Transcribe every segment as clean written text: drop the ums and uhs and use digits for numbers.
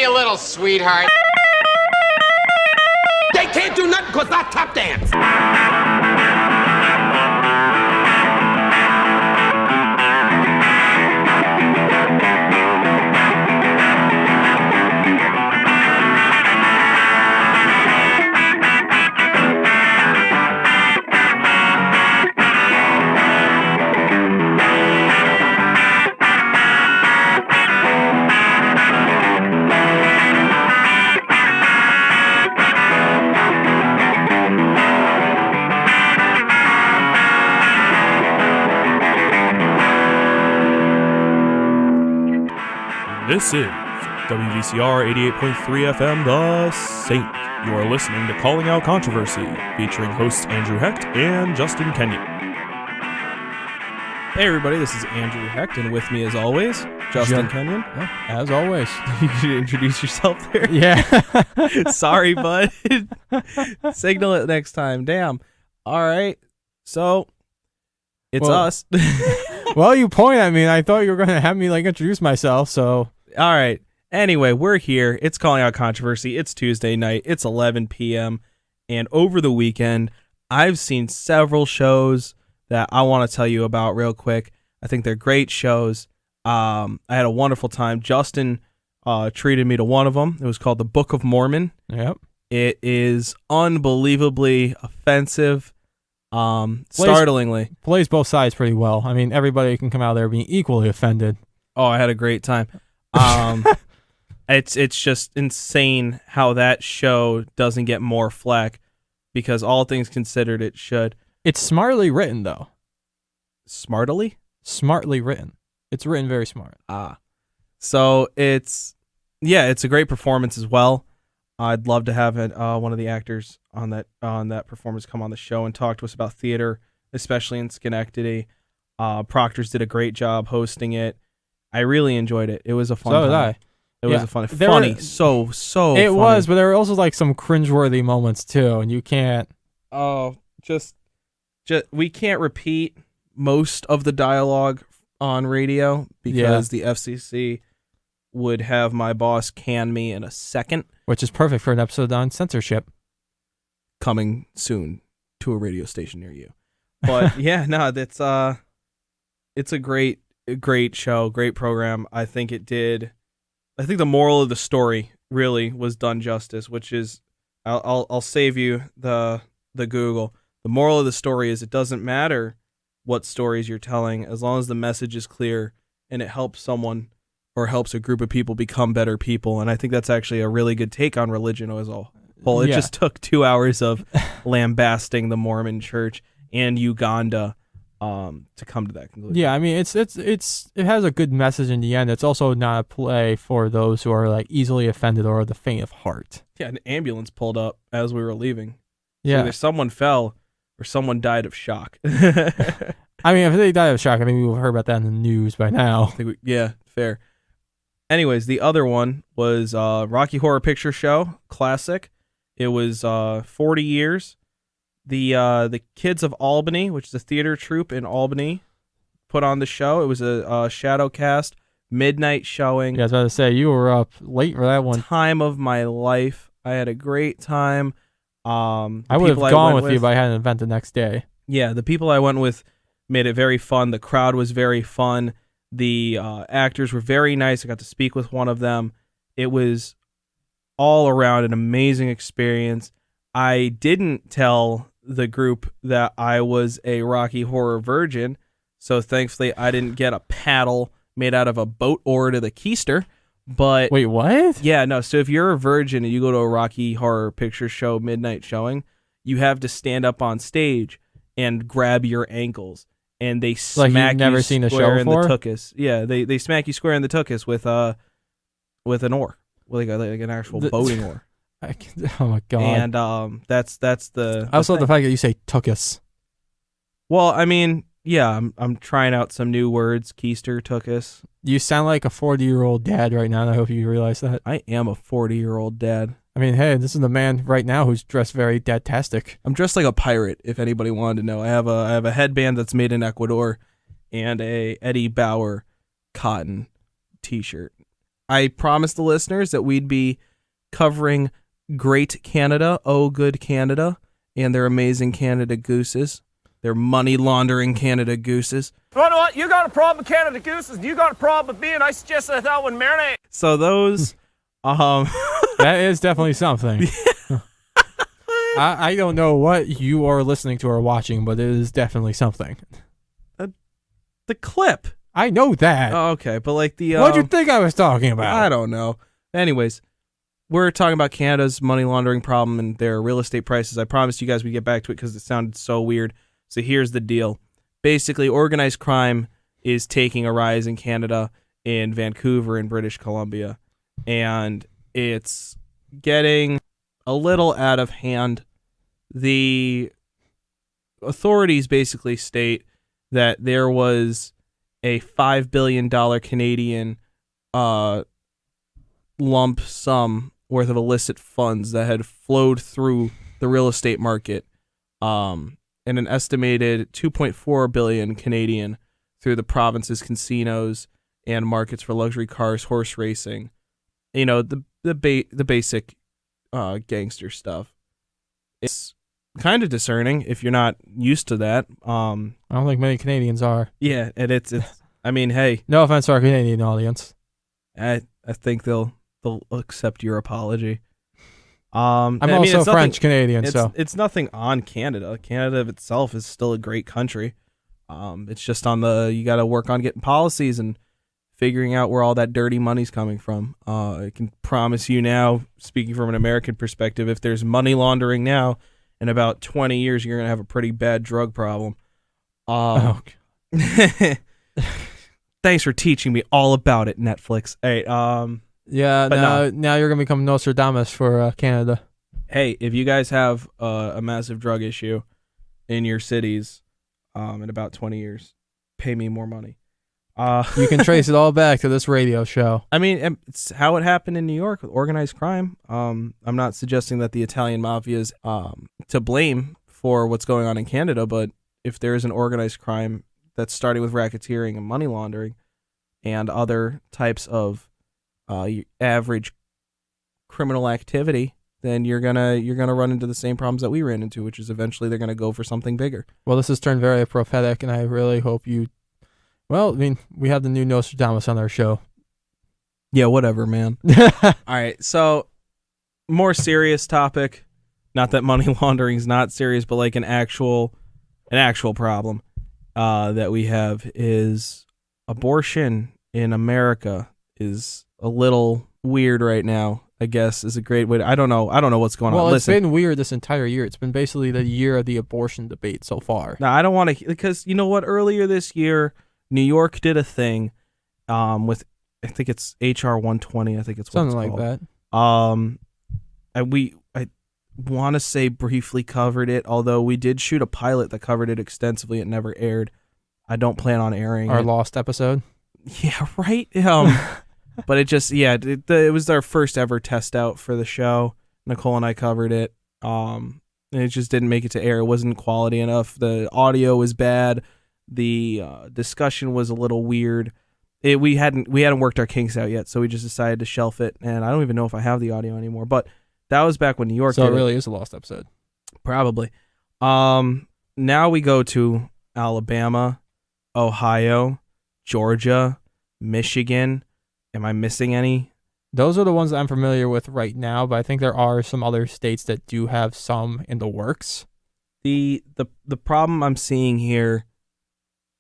you little sweetheart. They can't do nothing because I tap dance. This is WVCR 88.3 FM, The Saint. You are listening to Calling Out Controversy, featuring hosts Andrew Hecht and Justin Kenyon. Hey everybody, this is Andrew Hecht, and with me as always, Justin Kenyon. Yeah, as always. You should introduce yourself there. Yeah. Sorry, bud. Signal it next time. Damn. All right. So, it's us. Well, you point at me, and I thought you were going to have me introduce myself, so... All right. Anyway, we're here. It's Calling Out Controversy. It's Tuesday night. It's 11 p.m. And over the weekend, I've seen several shows that I want to tell you about real quick. I think they're great shows. I had a wonderful time. Justin treated me to one of them. It was called The Book of Mormon. Yep. It is unbelievably offensive. Startlingly. Plays both sides pretty well. I mean, everybody can come out there being equally offended. Oh, I had a great time. It's just insane how that show doesn't get more flack, because all things considered, it should. It's smartly written, though. Smartly? Smartly written. It's written very smart. So it's a great performance as well. I'd love to have one of the actors on that performance come on the show and talk to us about theater, especially in Schenectady. Proctor's did a great job hosting it. I really enjoyed it. It was a fun time. So did I. It was a funny. So It funny. was, but there were also some cringeworthy moments too, and you can't. Oh, just we can't repeat most of the dialogue on radio because the FCC would have my boss can me in a second. Which is perfect for an episode on censorship. Coming soon to a radio station near you. But yeah, no, it's a great show, great program. I think the moral of the story really was done justice, which is, I'll save you the Google. The moral of the story is it doesn't matter what stories you're telling, as long as the message is clear and it helps someone or helps a group of people become better people. And I think that's actually a really good take on religion as a whole. It just took 2 hours of lambasting the Mormon Church and Uganda to come to that conclusion. Yeah, I mean, it has a good message in the end. It's also not a play for those who are easily offended or the faint of heart. Yeah, an ambulance pulled up as we were leaving. So yeah, either someone fell or someone died of shock. I mean, if they died of shock, I mean, we've heard about that in the news by now. Yeah, fair. Anyways, the other one was Rocky Horror Picture Show Classic. It was 40 years. The Kids of Albany, which is a theater troupe in Albany, put on the show. It was a shadow cast, midnight showing. Yeah, I was about to say, you were up late for that one. Time of my life. I had a great time. I would have gone with you, but I had an event the next day. Yeah, the people I went with made it very fun. The crowd was very fun. The actors were very nice. I got to speak with one of them. It was all around an amazing experience. I didn't tell the group that I was a Rocky Horror virgin, so thankfully I didn't get a paddle made out of a boat oar to the keister. But wait, what? Yeah, no. So if you're a virgin and you go to a Rocky Horror Picture Show midnight showing, you have to stand up on stage and grab your ankles, and they smack you've never you seen the square show in before? the tuchus. Yeah, they smack you square in the tuchus with an oar, like an actual boating oar. Oh my god! And that's the. I also love the fact that you say tuchus. Well, I mean, yeah, I'm trying out some new words. Keister, tuchus. You sound like a 40-year-old dad right now, and I hope you realize that. I am a 40-year-old dad. I mean, hey, this is the man right now who's dressed very dad-tastic. I'm dressed like a pirate, if anybody wanted to know. I have a headband that's made in Ecuador and a Eddie Bauer cotton t-shirt. I promised the listeners that we'd be covering Great Canada, Oh Good Canada, and their amazing Canada Gooses. Their money laundering Canada Gooses. You know what? You got a problem with Canada Gooses. You got a problem with me, and I suggest that one marinate. So those, That is definitely something. I don't know what you are listening to or watching, but it is definitely something. the clip. I know that. Oh, okay, but like the What'd you think I was talking about? I don't know. Anyways, we're talking about Canada's money laundering problem and their real estate prices. I promised you guys we'd get back to it because it sounded so weird. So here's the deal. Basically, organized crime is taking a rise in Canada, in Vancouver, in British Columbia, and it's getting a little out of hand. The authorities basically state that there was a $5 billion Canadian lump sum worth of illicit funds that had flowed through the real estate market, and an estimated 2.4 billion Canadian through the province's casinos and markets for luxury cars, horse racing, the basic gangster stuff. It's kind of discerning if you're not used to that. I don't think many Canadians are. Yeah, and it's. I mean, hey, No offense to our Canadian audience. I think they'll accept your apology. I'm I mean, also it's nothing- French Canadian, so It's nothing on Canada. Canada itself is still a great country. It's just you got to work on getting policies and figuring out where all that dirty money's coming from. I can promise you now, speaking from an American perspective, if there's money laundering now, in about 20 years, you're going to have a pretty bad drug problem. Thanks for teaching me all about it, Netflix. Hey, yeah. But Now you're gonna become Nostradamus for Canada. hey, if you guys have a massive drug issue in your cities in about 20 years, pay me more money. You can trace it all back to this radio show. I mean, it's how it happened in New York with organized crime. I'm not suggesting that the Italian mafia is to blame for what's going on in Canada, but if there is an organized crime that's starting with racketeering and money laundering and other types of average criminal activity, then you're gonna run into the same problems that we ran into, which is eventually they're gonna go for something bigger. Well, this has turned very prophetic, and I really hope you. Well, I mean, we have the new Nostradamus on our show. Yeah, whatever, man. All right, so more serious topic. Not that money laundering is not serious, but like an actual problem that we have is abortion in America is a little weird right now. I guess is a great way. I don't know what's going on. Well, it's Listen, been weird this entire year. It's been basically the year of the abortion debate so far. now I don't want to, because you know what? Earlier this year, New York did a thing with, I think it's HR 120. I think it's what Something it's like called. that. I want to say briefly covered it, although we did shoot a pilot that covered it extensively. It never aired. I don't plan on airing Our it. lost episode. Yeah, right. But it just, it was our first ever test out for the show. Nicole and I covered it. And it just didn't make it to air. It wasn't quality enough. The audio was bad. The discussion was a little weird. We hadn't worked our kinks out yet, so we just decided to shelf it. And I don't even know if I have the audio anymore. But that was back when New York. So did it really is a lost episode. Probably. Now we go to Alabama, Ohio, Georgia, Michigan. Am I missing any? Those are the ones that I'm familiar with right now, but I think there are some other states that do have some in the works. The problem I'm seeing here,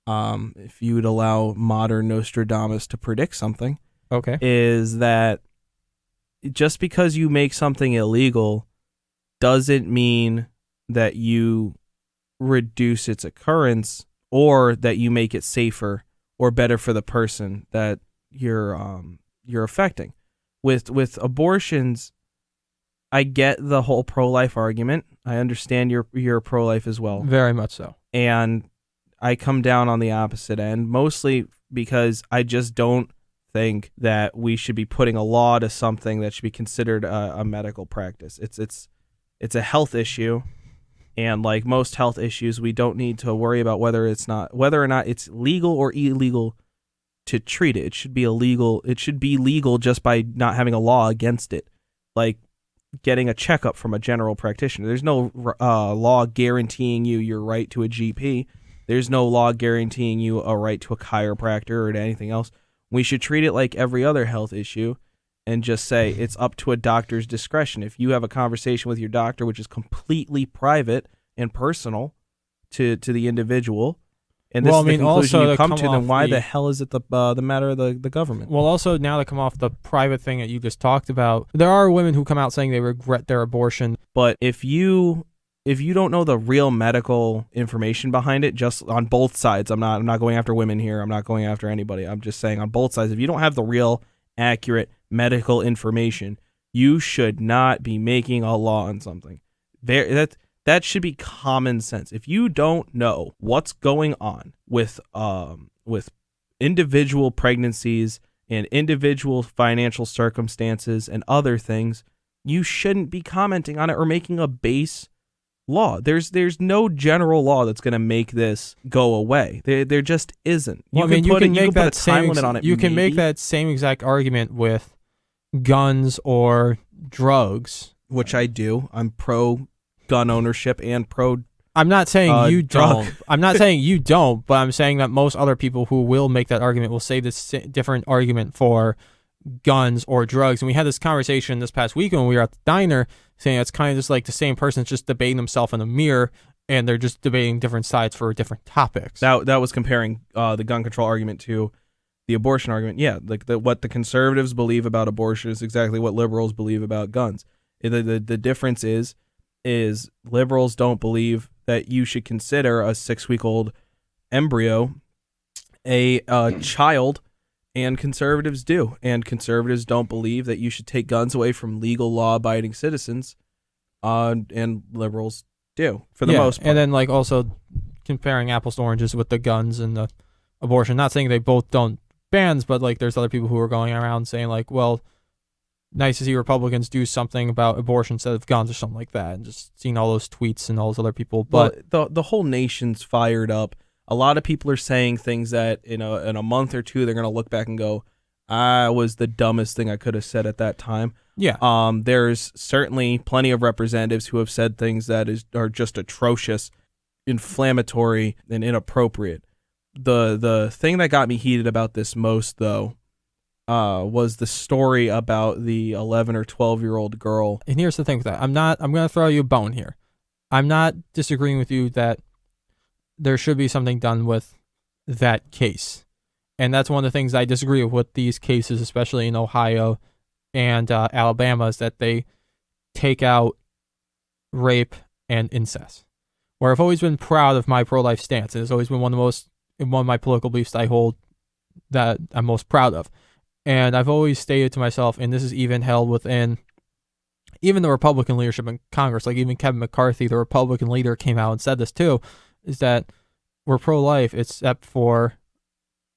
if you would allow modern Nostradamus to predict something, Okay. is that just because you make something illegal doesn't mean that you reduce its occurrence or that you make it safer or better for the person that you're affecting. With abortions, I get the whole pro-life argument. I understand you're pro-life as well. Very much so. And I come down on the opposite end, mostly because I just don't think that we should be putting a law to something that should be considered a medical practice. It's a health issue, and like most health issues, we don't need to worry about whether or not it's legal or illegal to treat it. It should be illegal. It should be legal just by not having a law against it, like getting a checkup from a general practitioner. There's no law guaranteeing you your right to a GP. There's no law guaranteeing you a right to a chiropractor or to anything else. We should treat it like every other health issue and just say it's up to a doctor's discretion. If you have a conversation with your doctor, which is completely private and personal to the individual, and this is the conclusion you come to, then why the hell is it the matter of the government? Well, also, now to come off the private thing that you just talked about, there are women who come out saying they regret their abortion. But if you don't know the real medical information behind it, just on both sides, I'm not going after women here. I'm not going after anybody. I'm just saying on both sides, if you don't have the real accurate medical information, you should not be making a law on something. That should be common sense. If you don't know what's going on with individual pregnancies and individual financial circumstances and other things, you shouldn't be commenting on it or making a base law. There's no general law that's going to make this go away. There just isn't. You can put a time limit on it. You can make that same exact argument with guns or drugs, which I do. I'm pro gun ownership and pro. I'm not saying you drug. don't. I'm not saying you don't, but I'm saying that most other people who will make that argument will say this different argument for guns or drugs. And we had this conversation this past weekend when we were at the diner, saying it's kind of just like the same person's just debating themselves in a mirror, and they're just debating different sides for different topics. That was comparing the gun control argument to the abortion argument. Yeah, like what the conservatives believe about abortion is exactly what liberals believe about guns. The difference is liberals don't believe that you should consider a 6-week-old embryo a child, and conservatives do. And conservatives don't believe that you should take guns away from legal law-abiding citizens, and liberals do, for the most part. And then like also comparing apples to oranges with the guns and the abortion. Not saying they both don't bans, but like there's other people who are going around saying like, well, nice to see Republicans do something about abortion instead of guns or something like that, and just seeing all those tweets and all those other people. But the whole nation's fired up. A lot of people are saying things that in a month or two they're going to look back and go, I was the dumbest thing I could have said at that time. Yeah. There's certainly plenty of representatives who have said things that are just atrocious, inflammatory, and inappropriate. The thing that got me heated about this most, though, was the story about the 11 or 12-year-old girl. And here's the thing with that. I'm going to throw you a bone here. I'm not disagreeing with you that there should be something done with that case. And that's one of the things I disagree with these cases, especially in Ohio and Alabama, is that they take out rape and incest. Where I've always been proud of my pro-life stance. It's always been one of my political beliefs that I hold that I'm most proud of. And I've always stated to myself, and this is even held within even the Republican leadership in Congress, like even Kevin McCarthy, the Republican leader, came out and said this too, is that we're pro-life except for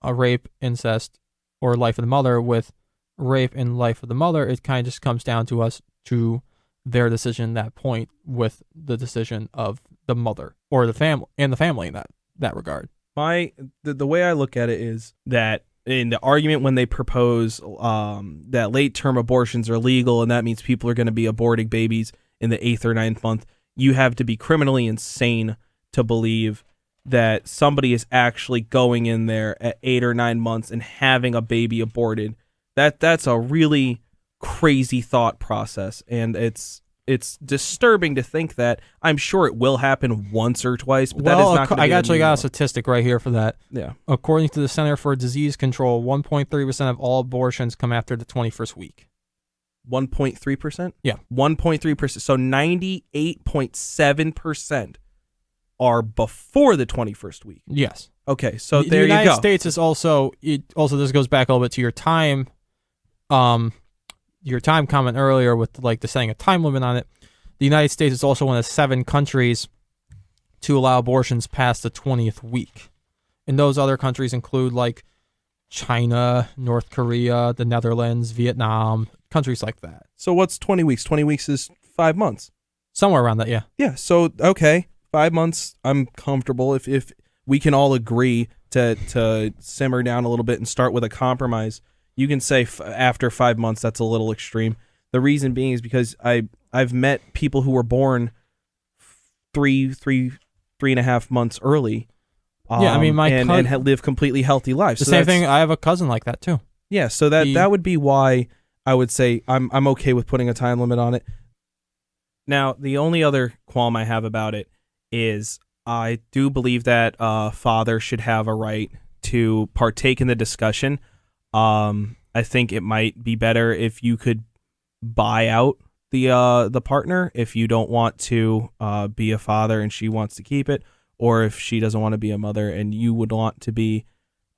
a rape, incest, or life of the mother. With rape and life of the mother, it kind of just comes down to us, to their decision at that point, with the decision of the mother or the family and the family in that regard. The way I look at it is that in the argument when they propose that late-term abortions are legal and that means people are going to be aborting babies in the 8th or 9th month, you have to be criminally insane to believe that somebody is actually going in there at 8 or 9 months and having a baby aborted. That's a really crazy thought process, and it's disturbing to think that. I'm sure it will happen once or twice, but that is not going to be. I actually got a statistic right here for that. Yeah. According to the Center for Disease Control, 1.3% of all abortions come after the 21st week. 1.3%? Yeah. 1.3%. So 98.7% are before the 21st week. Yes. Okay, so there you go. The United States is also this goes back a little bit to your time comment earlier with like the setting a time limit on it. The United States is also one of 7 countries to allow abortions past the 20th week. And those other countries include like China, North Korea, the Netherlands, Vietnam, countries like that. So what's 20 weeks? 20 weeks is 5 months. Somewhere around that, yeah. Yeah, so okay, 5 months, I'm comfortable if we can all agree to simmer down a little bit and start with a compromise, you can say after 5 months that's a little extreme. The reason being is because I've met people who were born three and a half months early. Yeah, I mean, and have lived completely healthy lives. The same thing. I have a cousin like that too. Yeah, so that would be why I would say I'm okay with putting a time limit on it. Now, the only other qualm I have about it is I do believe that father should have a right to partake in the discussion. I think it might be better if you could buy out the partner if you don't want to be a father and she wants to keep it, or if she doesn't want to be a mother and you would want to be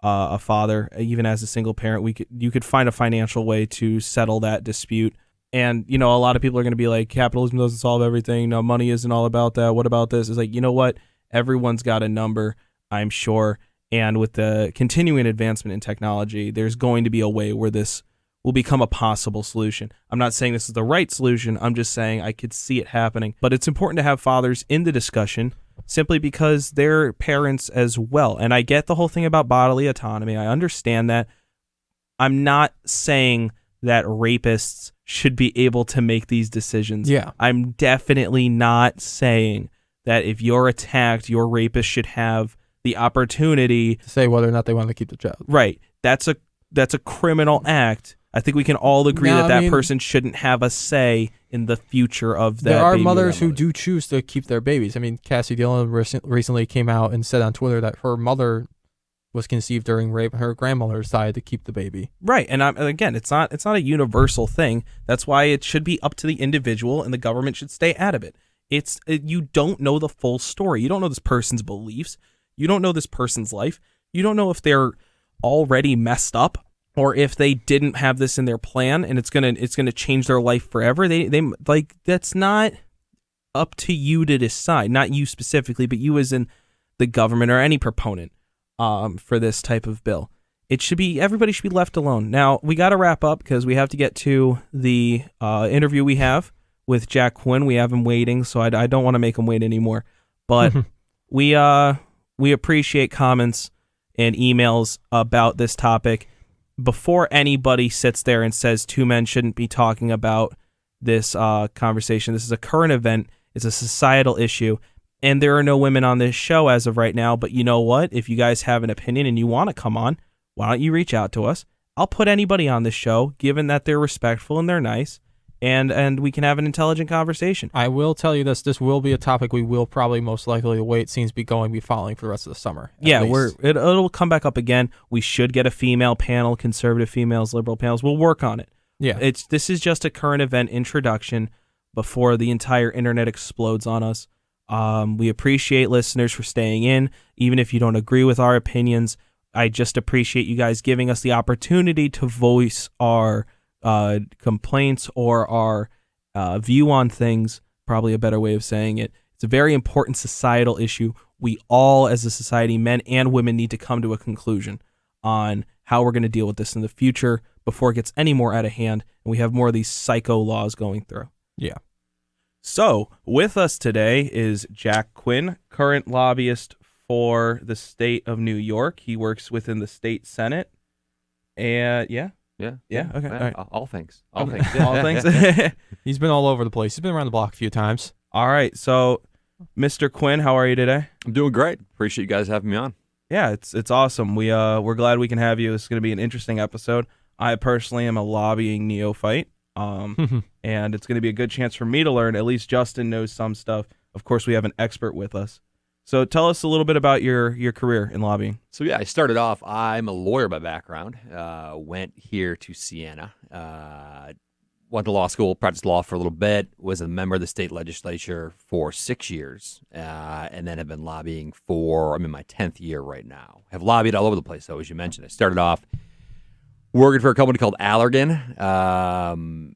a father, even as a single parent. You could find a financial way to settle that dispute. And, a lot of people are going to be like, capitalism doesn't solve everything. No, money isn't all about that. What about this? It's like, you know what? Everyone's got a number, I'm sure. And with the continuing advancement in technology, there's going to be a way where this will become a possible solution. I'm not saying this is the right solution. I'm just saying I could see it happening. But it's important to have fathers in the discussion simply because they're parents as well. And I get the whole thing about bodily autonomy. I understand that. I'm not saying that rapists should be able to make these decisions. Yeah. I'm definitely not saying that if you're attacked, your rapist should have the opportunity to say whether or not they want to keep the child. Right. That's a criminal act. I think we can all agree that person shouldn't have a say in the future of that. There are baby mothers who do choose to keep their babies. I mean, Cassie Dillon recently came out and said on Twitter that her mother was conceived during rape, and her grandmother decided to keep the baby. Right, and again, it's not a universal thing. That's why it should be up to the individual, and the government should stay out of it. You don't know the full story. You don't know this person's beliefs. You don't know this person's life. You don't know if they're already messed up or if they didn't have this in their plan and it's gonna change their life forever. They like, that's not up to you to decide. Not you specifically, but you as in the government or any proponent for this type of bill. Everybody should be left alone. Now, we got to wrap up because we have to get to the interview we have with Jack Quinn. We have him waiting, so I don't want to make him wait anymore. But we appreciate comments and emails about this topic. Before anybody sits there and says two men shouldn't be talking about this conversation, this is a current event. It's a societal issue. And there are no women on this show as of right now. But you know what? If you guys have an opinion and you want to come on, why don't you reach out to us? I'll put anybody on this show, given that they're respectful and they're nice, and we can have an intelligent conversation. I will tell you this will be a topic we will probably most likely, the way it seems to be going, be following for the rest of the summer. Yeah, it'll come back up again. We should get a female panel, conservative females, liberal panels. We'll work on it. Yeah. This is just a current event introduction before the entire internet explodes on us. We appreciate listeners for staying in, even if you don't agree with our opinions. I just appreciate you guys giving us the opportunity to voice our complaints or our view on things, probably a better way of saying it. It's a very important societal issue. We all, as a society, men and women, need to come to a conclusion on how we're going to deal with this in the future before it gets any more out of hand and we have more of these psycho laws going through. Yeah. So, with us today is Jack Quinn, current lobbyist for the state of New York. He works within the state Senate. And Yeah. Okay. All right. All things. All things. He's been all over the place. He's been around the block a few times. All right. So, Mr. Quinn, how are you today? I'm doing great. Appreciate you guys having me on. Yeah, it's awesome. We're glad we can have you. It's going to be an interesting episode. I personally am a lobbying neophyte. And it's going to be a good chance for me to learn. At least Justin knows some stuff. Of course, we have an expert with us. So tell us a little bit about your career in lobbying. So yeah, I started off, I'm a lawyer by background, went here to Siena, went to law school, practiced law for a little bit, was a member of the state legislature for 6 years, and then have been lobbying I'm in my 10th year right now. Have lobbied all over the place, though, as you mentioned. I started off working for a company called Allergan,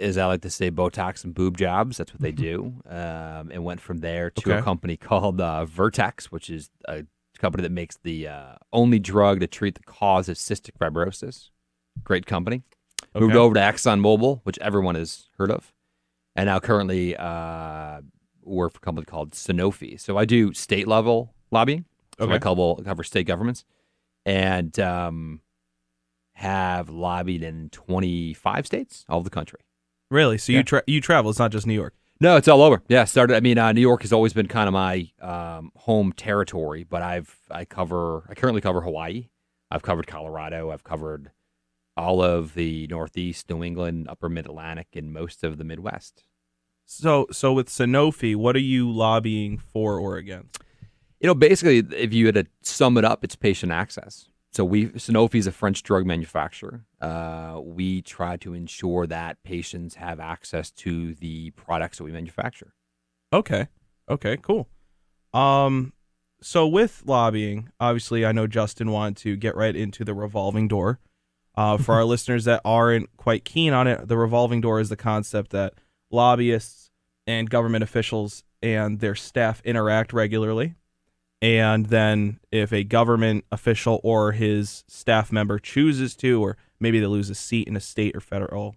as I like to say, Botox and boob jobs. That's what they do. And went from there to a company called Vertex, which is a company that makes the only drug to treat the cause of cystic fibrosis. Great company. Okay. Moved over to ExxonMobil, which everyone has heard of. And now currently work for a company called Sanofi. So I do state-level lobbying. So Okay. I cover state governments, and have lobbied in 25 states, all over the country. Really? So you travel? It's not just New York. No, it's all over. Yeah, started. I mean, New York has always been kind of my home territory, but I currently cover Hawaii. I've covered Colorado. I've covered all of the Northeast, New England, Upper Mid Atlantic, and most of the Midwest. So with Sanofi, what are you lobbying for or against? Basically, if you had to sum it up, it's patient access. So Sanofi is a French drug manufacturer. We try to ensure that patients have access to the products that we manufacture. Okay, cool. So with lobbying, obviously, I know Justin wanted to get right into the revolving door. For our listeners that aren't quite keen on it, the revolving door is the concept that lobbyists and government officials and their staff interact regularly. And then if a government official or his staff member chooses to, or maybe they lose a seat in a state or federal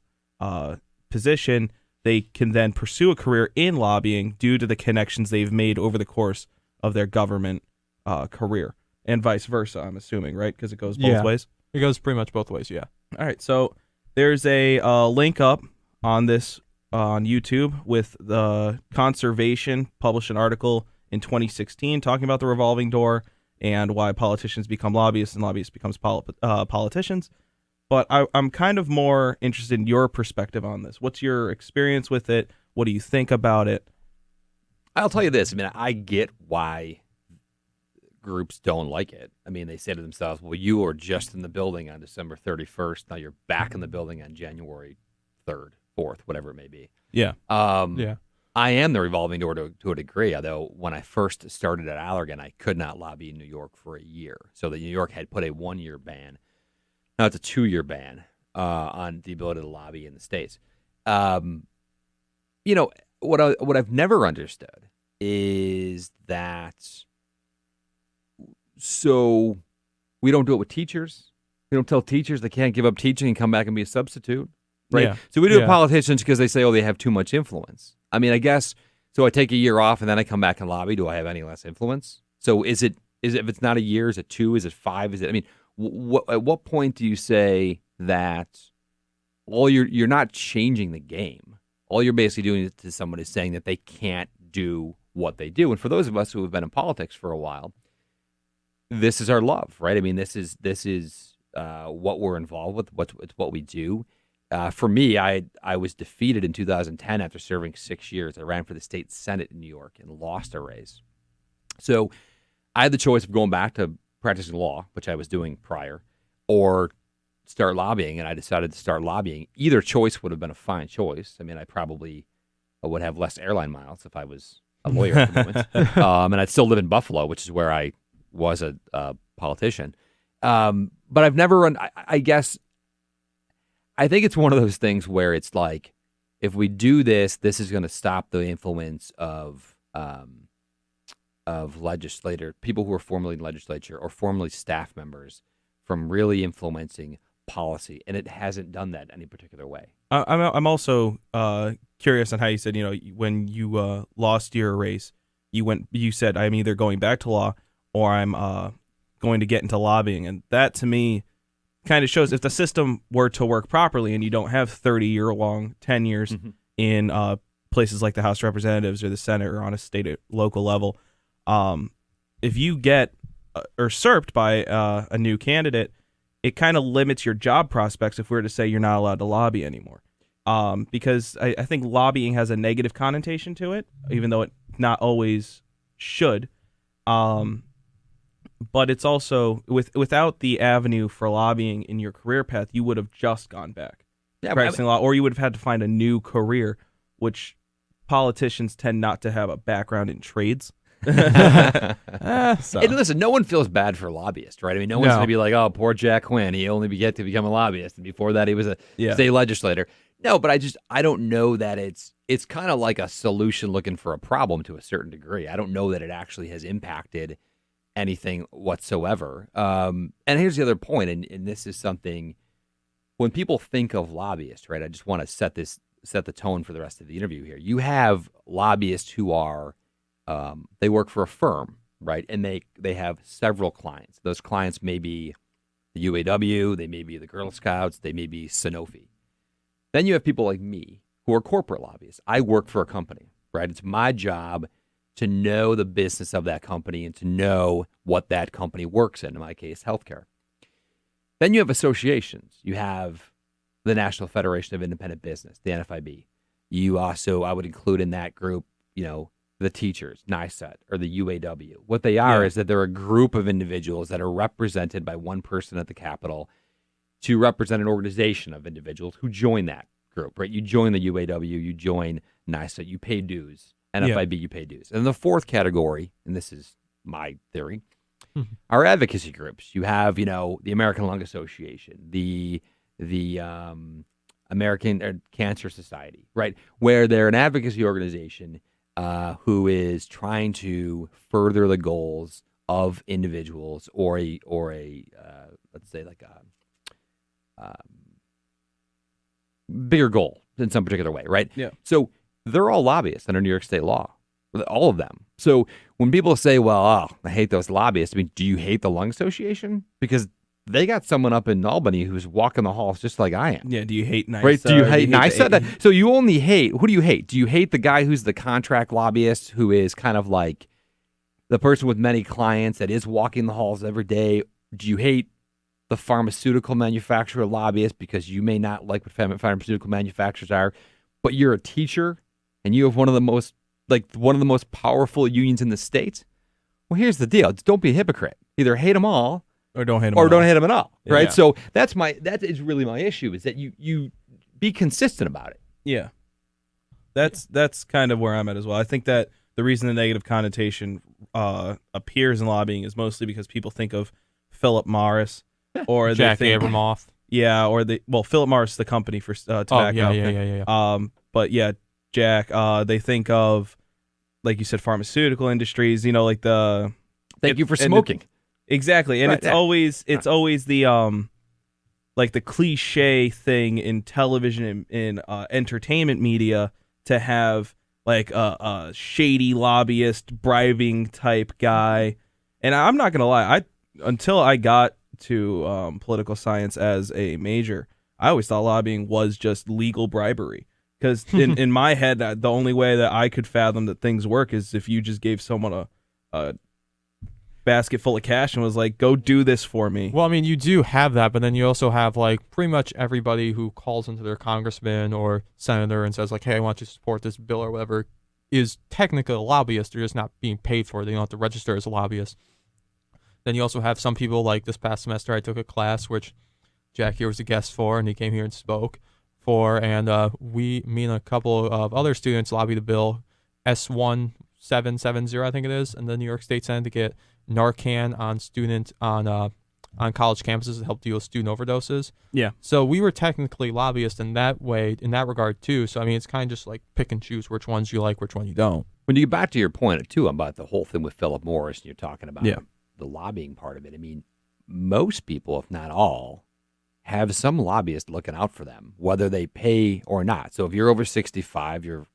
position, they can then pursue a career in lobbying due to the connections they've made over the course of their government career, and vice versa, I'm assuming, right? Because it goes both ways. It goes pretty much both ways, yeah. All right, so there's a link up on this on YouTube with the Conservation published an article in 2016 talking about the revolving door and why politicians become lobbyists and lobbyists becomes politicians. But I'm kind of more interested in your perspective on this. What's your experience with it? What do you think about it? I'll tell you this. I mean, I get why groups don't like it. I mean, they say to themselves, well, you were just in the building on December 31st. Now you're back in the building on January 3rd, 4th, whatever it may be. Yeah. Yeah. I am the revolving door to a degree, although when I first started at Allergan, I could not lobby in New York for a year. So the New York had put a 1-year ban. Now it's a 2-year ban on the ability to lobby in the States. What I've never understood is that so we don't do it with teachers. We don't tell teachers they can't give up teaching and come back and be a substitute. Right. Yeah. So we do it Yeah. with politicians because they say, oh, they have too much influence. I mean, I guess, so I take a year off and then I come back and lobby. Do I have any less influence? So is it if it's not a year, is it 2? Is it 5? Is it, I mean, at what point do you say that you're not changing the game? All you're basically doing to someone is saying that they can't do what they do. And for those of us who have been in politics for a while, this is our love, right? I mean, this is what we're involved with. It's what we do. For me, I was defeated in 2010 after serving 6 years. I ran for the state Senate in New York and lost a race. So I had the choice of going back to practicing law, which I was doing prior, or start lobbying, and I decided to start lobbying. Either choice would have been a fine choice. I mean, I probably would have less airline miles if I was a lawyer at the moment. And I'd still live in Buffalo, which is where I was a politician. But I've never run, I guess, I think it's one of those things where it's like, if we do this, this is going to stop the influence of people who are formerly in legislature or formerly staff members from really influencing policy, and it hasn't done that any particular way. I'm also curious on how you said, when you lost your race, you said, I'm either going back to law or I'm going to get into lobbying, and that to me kind of shows if the system were to work properly and you don't have 30-year-long tenures in places like the House of Representatives or the Senate or on a state or local level, if you get usurped by a new candidate, it kind of limits your job prospects if we were to say you're not allowed to lobby anymore. Because I think lobbying has a negative connotation to it, even though it not always should. But it's also, without the avenue for lobbying in your career path, you would have just gone back practicing law, or you would have had to find a new career, which politicians tend not to have a background in trades. And listen, no one feels bad for lobbyists, right? I mean, no one's going to be like, oh, poor Jack Quinn, he only get to become a lobbyist, and before that he was a state legislator. No, but I don't know that it's kind of like a solution looking for a problem to a certain degree. I don't know that it actually has impacted anything whatsoever. And here's the other point, and this is something, when people think of lobbyists, right, I just want to set the tone for the rest of the interview here. You have lobbyists who are, they work for a firm, right? And they have several clients. Those clients may be the UAW, they may be the Girl Scouts, they may be Sanofi. Then you have people like me who are corporate lobbyists. I work for a company, right? It's my job to know the business of that company and to know what that company works in my case, healthcare. Then you have associations. You have the National Federation of Independent Business, the NFIB. You also, I would include in that group, the teachers, NICET, or the UAW. What they are is that they're a group of individuals that are represented by one person at the Capitol to represent an organization of individuals who join that group, right? You join the UAW, you join NICET, you pay dues. NFIB, you pay dues. And the fourth category, and this is my theory, are advocacy groups. You have, the American Lung Association, the American Cancer Society, right? Where they're an advocacy organization who is trying to further the goals of individuals or a let's say like a bigger goal in some particular way, right? Yeah. So they're all lobbyists under New York state law, all of them. So when people say, well, I hate those lobbyists, I mean, do you hate the Lung Association? Because they got someone up in Albany who's walking the halls just like I am. Yeah, do you hate NICET? Right? Do you hate NICET? So you only hate, who do you hate? Do you hate the guy who's the contract lobbyist who is kind of like the person with many clients that is walking the halls every day? Do you hate the pharmaceutical manufacturer lobbyist because you may not like what pharmaceutical manufacturers are, but you're a teacher and you have one of the most powerful unions in the state? Well, here's the deal. Don't be a hypocrite. Either hate them all or don't hate them at all, right? Yeah. So that is really my issue, is that you be consistent about it. Yeah. That's kind of where I'm at as well. I think that the reason the negative connotation appears in lobbying is mostly because people think of Philip Morris or Jack they think, Abramoff. Yeah, or Philip Morris, the company for tobacco. Yeah. But yeah, Jack, they think of, like you said, pharmaceutical industries, like the... Thank you for smoking. Exactly. And Right, it's always the like the cliche thing in television and entertainment media to have like a shady lobbyist bribing type guy. And I'm not gonna lie, until I got to political science as a major, I always thought lobbying was just legal bribery. Because in my head, the only way that I could fathom that things work is if you just gave someone a basket full of cash and was like, go do this for me. Well, I mean, you do have that, but then you also have like pretty much everybody who calls into their congressman or senator and says like, hey, I want you to support this bill or whatever, is technically a lobbyist. They're just not being paid for it. They don't have to register as a lobbyist. Then you also have some people, like this past semester I took a class which Jack here was a guest for, and he came here and spoke for, and me and a couple of other students lobbied a bill, S1770 I think it is, in the New York State Senate to get Narcan on college campuses to help deal with student overdoses. Yeah. So we were technically lobbyists in that way, in that regard too. So I mean, it's kind of just like pick and choose which ones you like, which one you don't. When you get back to your point too about the whole thing with Philip Morris, and you're talking about the lobbying part of it. I mean, most people, if not all, have some lobbyist looking out for them, whether they pay or not. So if you're over 65, your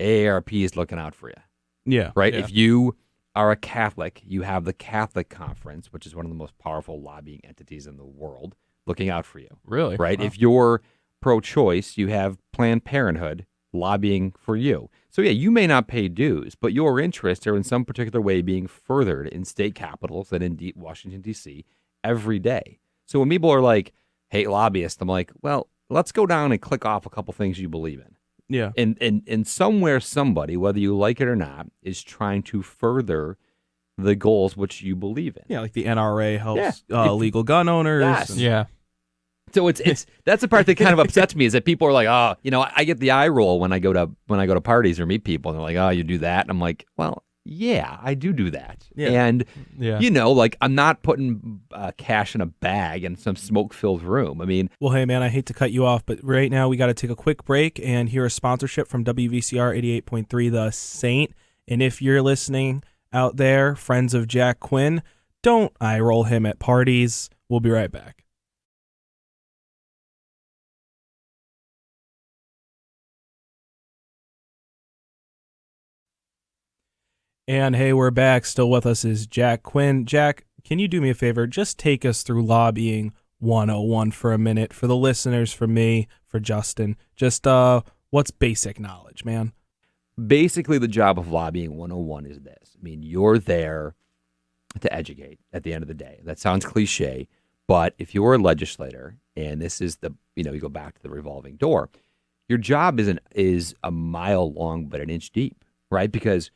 AARP is looking out for you. Yeah. Right? Yeah. If you are a Catholic, you have the Catholic Conference, which is one of the most powerful lobbying entities in the world, looking out for you. Really? Right? Wow. If you're pro-choice, you have Planned Parenthood lobbying for you. So yeah, you may not pay dues, but your interests are in some particular way being furthered in state capitals and in Washington, D.C. every day. So when people are like, hate lobbyists, I'm like, well, let's go down and click off a couple things you believe in. Yeah. And somewhere somebody, whether you like it or not, is trying to further the goals which you believe in. Yeah, like the NRA helps Yeah. legal gun owners. Yes. and- Yeah. So it's that's the part that kind of upsets me, is that people are like, oh, I get the eye roll when I go to parties or meet people, and they're like, oh, you do that, and I'm like, well, yeah, I do that. Yeah. And Yeah. like I'm not putting cash in a bag in some smoke-filled room. I mean, Well, hey, man, I hate to cut you off, but right now we got to take a quick break and hear a sponsorship from WVCR 88.3 The Saint. And if you're listening out there, friends of Jack Quinn, don't eye roll him at parties. We'll be right back. And hey, we're back. Still with us is Jack Quinn. Jack, can you do me a favor? Just take us through lobbying 101 for a minute for the listeners, for me, for Justin. Just what's basic knowledge, man? Basically, the job of lobbying 101 is this. I mean, you're there to educate at the end of the day. That sounds cliche, but if you're a legislator, and this is you go back to the revolving door, your job is a mile long but an inch deep, right? Because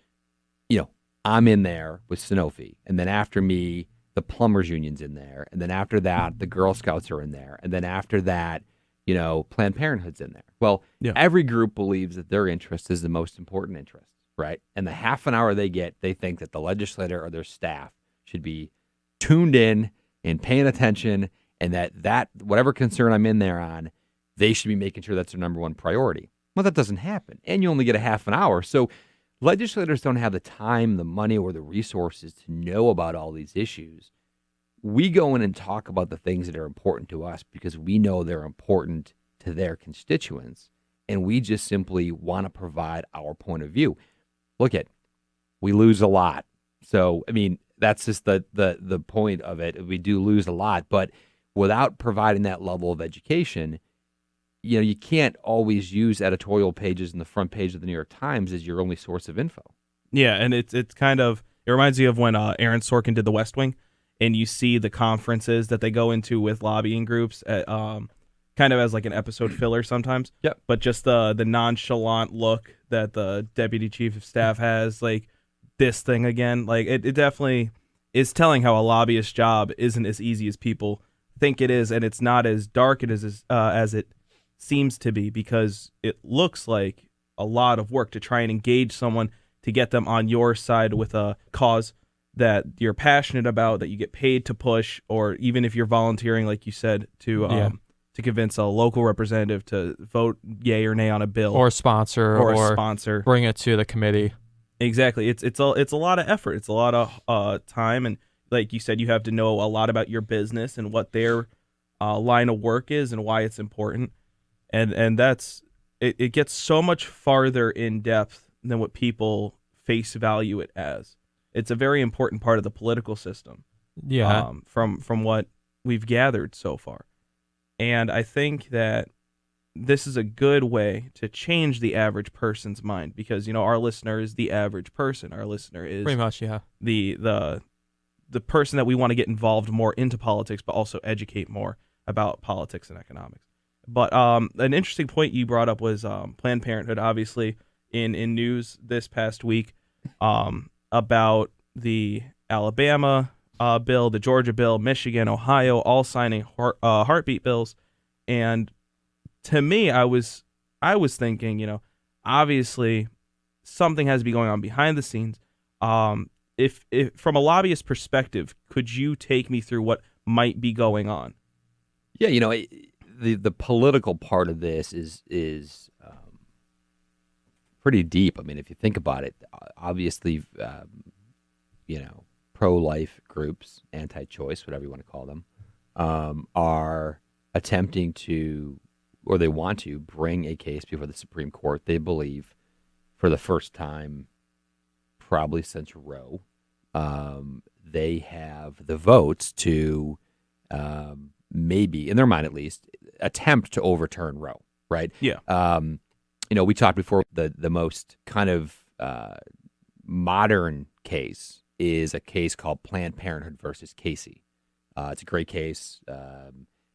I'm in there with Sanofi, and then after me, the plumbers union's in there, and then after that, the Girl Scouts are in there, and then after that, Planned Parenthood's in there. Well, Every group believes that their interest is the most important interest, right? And the half an hour they get, they think that the legislator or their staff should be tuned in and paying attention, and that whatever concern I'm in there on, they should be making sure that's their number one priority. Well, that doesn't happen, and you only get a half an hour, so legislators don't have the time, the money, or the resources to know about all these issues. We go in and talk about the things that are important to us because we know they're important to their constituents, and we just simply want to provide our point of view. We lose a lot. So, I mean, that's just the point of it. We do lose a lot, but without providing that level of education, you can't always use editorial pages in the front page of the New York Times as your only source of info. Yeah, and it's kind of, it reminds me of when Aaron Sorkin did The West Wing, and you see the conferences that they go into with lobbying groups at, kind of as like an episode filler sometimes. Yep. But just the nonchalant look that the deputy chief of staff has, like this thing again, like it definitely is telling how a lobbyist job isn't as easy as people think it is, and it's not as dark as it seems to be, because it looks like a lot of work to try and engage someone to get them on your side with a cause that you're passionate about, that you get paid to push, or even if you're volunteering, like you said, to convince a local representative to vote yay or nay on a bill, or sponsor, or sponsor, bring it to the committee. Exactly. It's a lot of effort. It's a lot of time, and like you said, you have to know a lot about your business and what their line of work is and why it's important. And that's it gets so much farther in depth than what people face value it as. It's a very important part of the political system. Yeah. From what we've gathered so far. And I think that this is a good way to change the average person's mind, because our listener is the average person. Our listener is pretty much the person that we want to get involved more into politics, but also educate more about politics and economics. But an interesting point you brought up was Planned Parenthood, obviously, in news this past week about the Alabama bill, the Georgia bill, Michigan, Ohio, all signing heartbeat bills. And to me, I was thinking, obviously something has to be going on behind the scenes. If from a lobbyist perspective, could you take me through what might be going on? Yeah, the political part of this is pretty deep. I mean, if you think about it, obviously, pro-life groups, anti-choice, whatever you want to call them, are attempting to, or they want to, bring a case before the Supreme Court. They believe, for the first time, probably since Roe, they have the votes to maybe, in their mind at least, attempt to overturn Roe, right? Yeah. We talked before, the most kind of modern case is a case called Planned Parenthood versus Casey. It's a great case,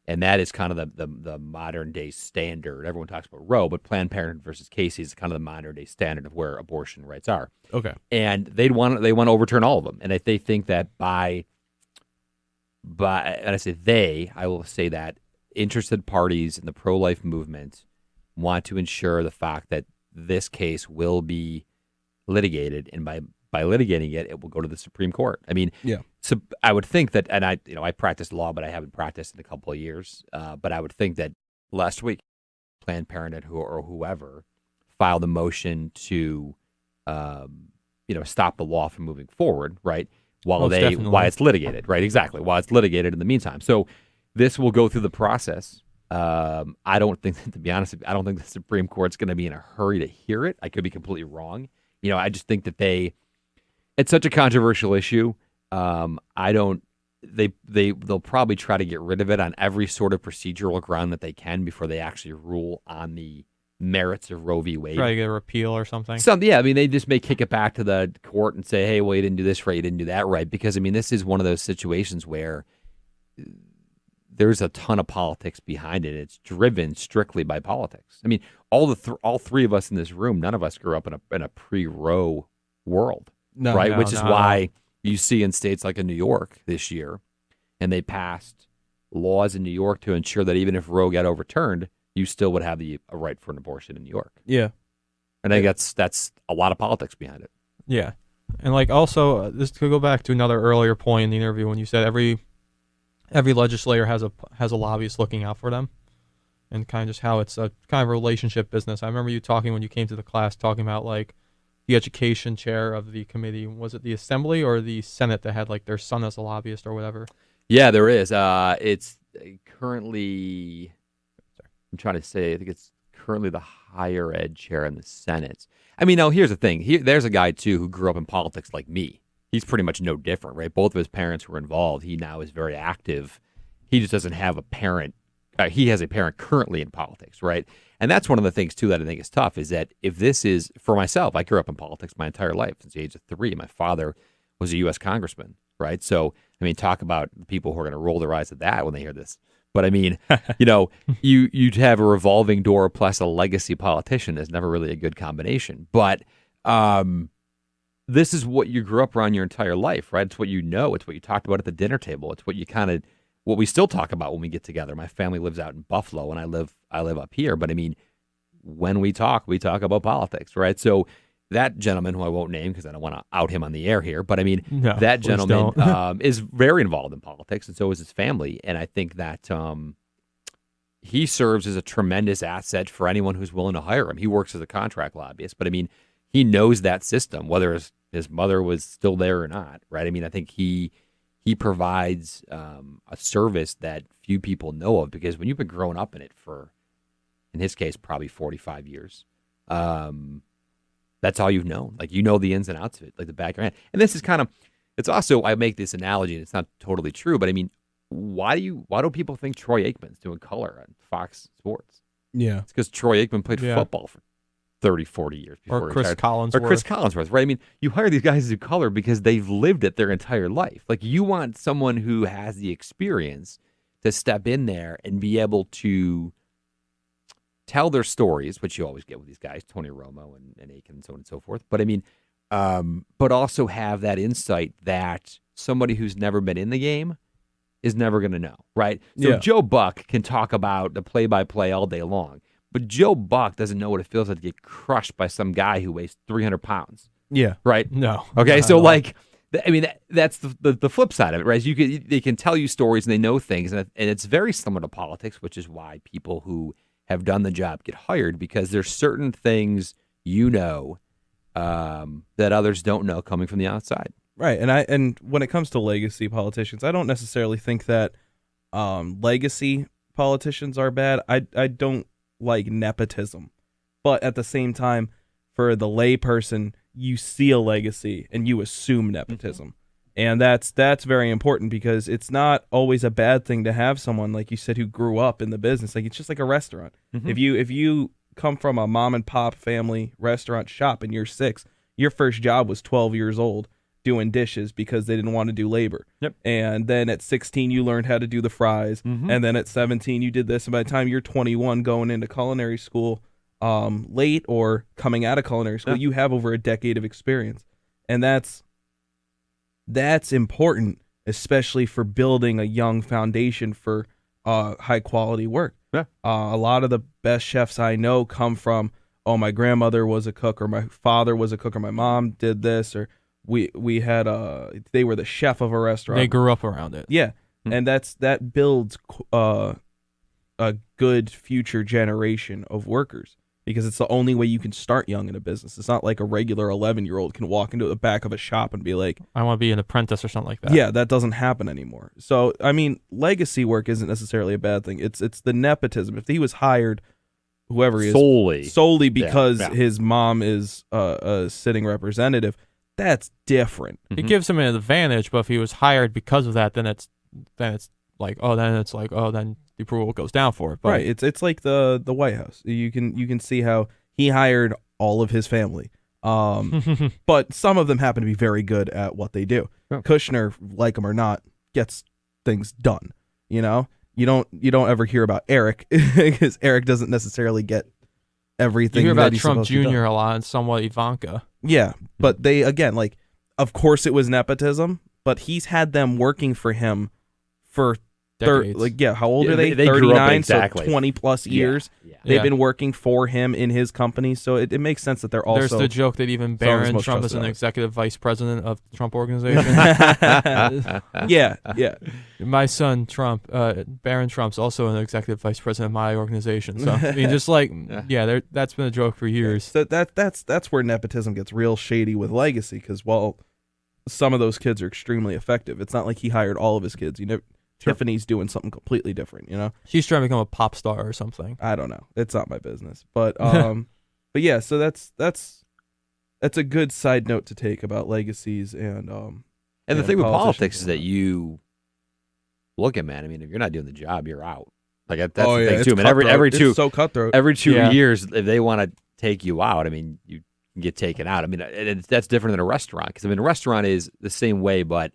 and that is kind of the modern day standard. Everyone talks about Roe, but Planned Parenthood versus Casey is kind of the modern day standard of where abortion rights are. Okay. And they want to overturn all of them, and if they think that and I say they, I will say that interested parties in the pro-life movement want to ensure the fact that this case will be litigated, and by litigating it, it will go to the Supreme Court. I mean, yeah. So I would think that, and I practiced law, but I haven't practiced in a couple of years. But I would think that last week, Planned Parenthood or whoever filed a motion to, stop the law from moving forward, right? While it's litigated, right? Exactly. While it's litigated in the meantime. So this will go through the process. I don't think, to be honest, I don't think the Supreme Court's going to be in a hurry to hear it. I could be completely wrong. I just think that It's such a controversial issue. I don't. They'll probably try to get rid of it on every sort of procedural ground that they can before they actually rule on the merits of Roe v. Wade. Try to get a repeal or something. Yeah, I mean, they just may kick it back to the court and say, hey, well, you didn't do this right, you didn't do that right. Because, I mean, this is one of those situations where there's a ton of politics behind it. It's driven strictly by politics. I mean, all three of us in this room, none of us grew up in a pre-Roe world, right? No, Which is why you see in states like in New York this year, and they passed laws in New York to ensure that even if Roe got overturned, you still would have a right for an abortion in New York. Yeah. And I think that's a lot of politics behind it. Yeah. And like also, this to go back to another earlier point in the interview when you said every legislator has a lobbyist looking out for them, and kind of just how it's a kind of relationship business. I remember you talking when you came to the class, talking about like the education chair of the committee. Was it the Assembly or the Senate that had like their son as a lobbyist or whatever? Yeah, there is. It's currently, I'm trying to say, I think it's currently the higher ed chair in the Senate. I mean, now here's the thing. There's a guy too who grew up in politics like me. He's pretty much no different, right? Both of his parents were involved. He now is very active. He just doesn't have a parent. He has a parent currently in politics, right? And that's one of the things, too, that I think is tough, is that if this is, for myself, I grew up in politics my entire life since the age of 3. My father was a U.S. congressman, right? So, I mean, talk about the people who are going to roll their eyes at that when they hear this. But, I mean, you'd have a revolving door plus a legacy politician is never really a good combination. But this is what you grew up around your entire life, right? It's what you know. It's what you talked about at the dinner table. It's what you what we still talk about when we get together. My family lives out in Buffalo, and I live up here. But I mean, when we talk about politics, right? So that gentleman, who I won't name because I don't want to out him on the air here, but I mean, that gentleman is very involved in politics, and so is his family. And I think that he serves as a tremendous asset for anyone who's willing to hire him. He works as a contract lobbyist, but I mean, he knows that system, whether his mother was still there or not, right? I mean, I think he provides a service that few people know of, because when you've been growing up in it for, in his case, probably 45 years, that's all you've known. Like, you know the ins and outs of it, like the back of your hand. And this is kind of, it's also, I make this analogy, and it's not totally true, but I mean, why do people think Troy Aikman's doing color on Fox Sports? Yeah. It's because Troy Aikman played football for 30, 40 years before or Chris retired. Collinsworth. Or Chris Collinsworth, right? I mean, you hire these guys to do color because they've lived it their entire life. Like, you want someone who has the experience to step in there and be able to tell their stories, which you always get with these guys, Tony Romo and Aiken and so on and so forth. But I mean, but also have that insight that somebody who's never been in the game is never going to know, right? So Joe Buck can talk about the play-by-play all day long, but Joe Buck doesn't know what it feels like to get crushed by some guy who weighs 300 pounds. Yeah. Right? No. Okay, so like, I mean, that's the flip side of it, right? They can tell you stories and they know things, and it's very similar to politics, which is why people who have done the job get hired, because there's certain things that others don't know coming from the outside. Right, and when it comes to legacy politicians, I don't necessarily think that legacy politicians are bad. I don't like nepotism, but at the same time, for the lay person, you see a legacy and you assume nepotism, and that's very important, because it's not always a bad thing to have someone, like you said, who grew up in the business. Like, it's just like a restaurant. If you come from a mom and pop family restaurant shop and you're 6, your first job was 12 years old doing dishes because they didn't want to do labor. Yep. And then at 16, you learned how to do the fries. And then at 17, you did this. And by the time you're 21 going into culinary school late or coming out of culinary school, you have over a decade of experience. And that's important, especially for building a young foundation for high quality work. Yeah. A lot of the best chefs I know come from, my grandmother was a cook, or my father was a cook, or my mom did this, or we had they were the chef of a restaurant. They grew up around it. Yeah. And that builds a good future generation of workers, because it's the only way you can start young in a business. It's not like a regular 11-year-old can walk into the back of a shop and be like, I want to be an apprentice or something like that. Yeah, that doesn't happen anymore. So, I mean, legacy work isn't necessarily a bad thing. It's the nepotism. If he was hired, whoever he is, solely because his mom is a sitting representative, that's different. It gives him an advantage, but if he was hired because of that, then it's then the approval goes down for it. But Right. It's like the White House. You can see how he hired all of his family. But some of them happen to be very good at what they do. Yeah. Kushner, like him or not, gets things done. You know, you don't ever hear about Eric because Eric doesn't necessarily get everything. you hear that about he's Trump supposed to do. Jr. a lot and somewhat Ivanka. Yeah, but they again, like, of course it was nepotism, but he's had them working for him for Decades. how old are they? They grew up 39, exactly. so 20 plus years. Yeah. They've Yeah. been working for him in his company, so it makes sense that they're also. There's the joke that even some of his Barron most Trump is trusted an others. executive vice president of the Trump organization. yeah. My son Trump, Barron Trump's also an executive vice president of my organization. So I mean, just like that's been a joke for years. So that's where nepotism gets real shady with legacy, because some of those kids are extremely effective. It's not like he hired all of his kids. Tiffany's doing something completely different. She's trying to become a pop star or something. I don't know. It's not my business. But but yeah, so that's a good side note to take about legacies and And the thing with politicians politics is and that that. you look at, man. I mean, if you're not doing the job, you're out. Like that's oh the yeah, thing it's too. I mean, every cutthroat. two It's so cutthroat. every 2 Yeah. years, if they want to take you out, I mean, you can get taken out. I mean, that's different than a restaurant, because I mean, a restaurant is the same way, but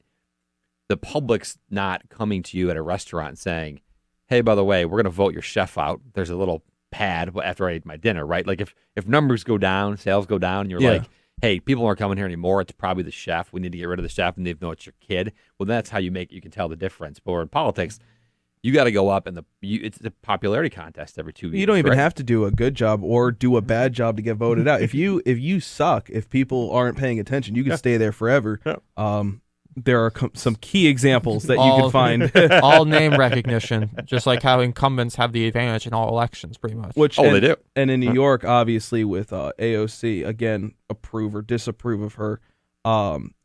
the public's not coming to you at a restaurant saying, "Hey, by the way, we're going to vote your chef out." There's a little pad after I ate my dinner, right? Like if numbers go down, sales go down, and you're Yeah. like, "Hey, people aren't coming here anymore. It's probably the chef. We need to get rid of the chef," and they know it's your kid. Well, that's how you can tell the difference. But in politics, you got to go up, and it's a popularity contest every 2 years. You don't even right? have to do a good job or do a bad job to get voted out. If you suck, if people aren't paying attention, you can stay there forever. There are some key examples that you can find. All name recognition, just like how incumbents have the advantage in all elections, pretty much. They do. And in New York, obviously, with AOC, again, approve or disapprove of her,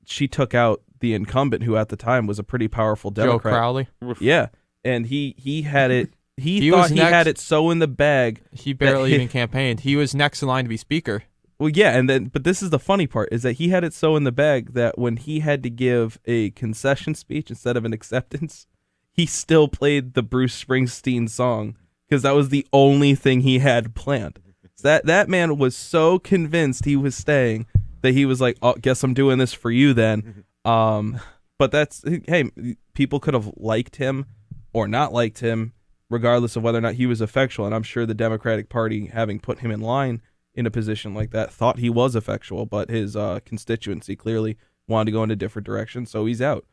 she took out the incumbent, who at the time was a pretty powerful Joe Democrat. Crowley. Yeah, and he had it. He was thought he next. had it so in the bag. He barely even campaigned. He was next in line to be speaker. Well, yeah, but this is the funny part, is that he had it so in the bag that when he had to give a concession speech instead of an acceptance, he still played the Bruce Springsteen song, because that was the only thing he had planned. So that man was so convinced he was staying that he was like, "Oh, guess I'm doing this for you then." But hey, people could have liked him or not liked him, regardless of whether or not he was effectual. And I'm sure the Democratic Party, having put him in line in a position like that, thought he was effectual, but his constituency clearly wanted to go in a different direction, so he's out.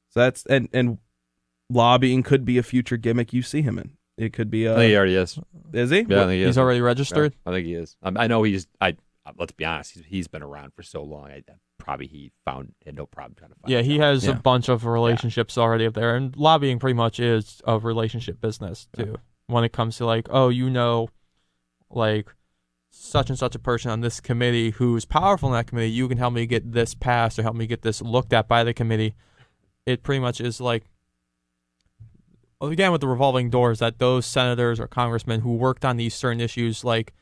So that's and lobbying could be a future gimmick you see him in. It could be. I think he already is. Is he? Yeah, I think he is. He's already registered. Yeah, I think he is. I know he's. Let's be honest. He's been around for so long. Probably he had no problem trying to find. Yeah, he has Yeah. a bunch of relationships already up there, and lobbying pretty much is a relationship business too. When it comes to like, like such and such a person on this committee who's powerful in that committee, you can help me get this passed or help me get this looked at by the committee. It pretty much is like, again, with the revolving doors, that those senators or congressmen who worked on these certain issues, like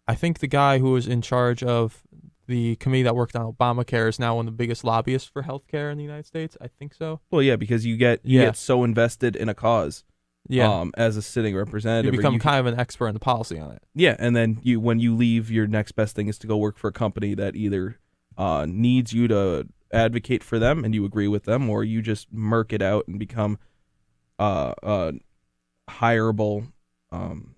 I think the guy who was in charge of the committee that worked on Obamacare is now one of the biggest lobbyists for healthcare in the United States. I think so. Well, yeah, because you get so invested in a cause. Yeah. As a sitting representative, You become kind of an expert in the policy on it. Yeah, and then when you leave, your next best thing is to go work for a company that either needs you to advocate for them and you agree with them, or you just murk it out and become a hireable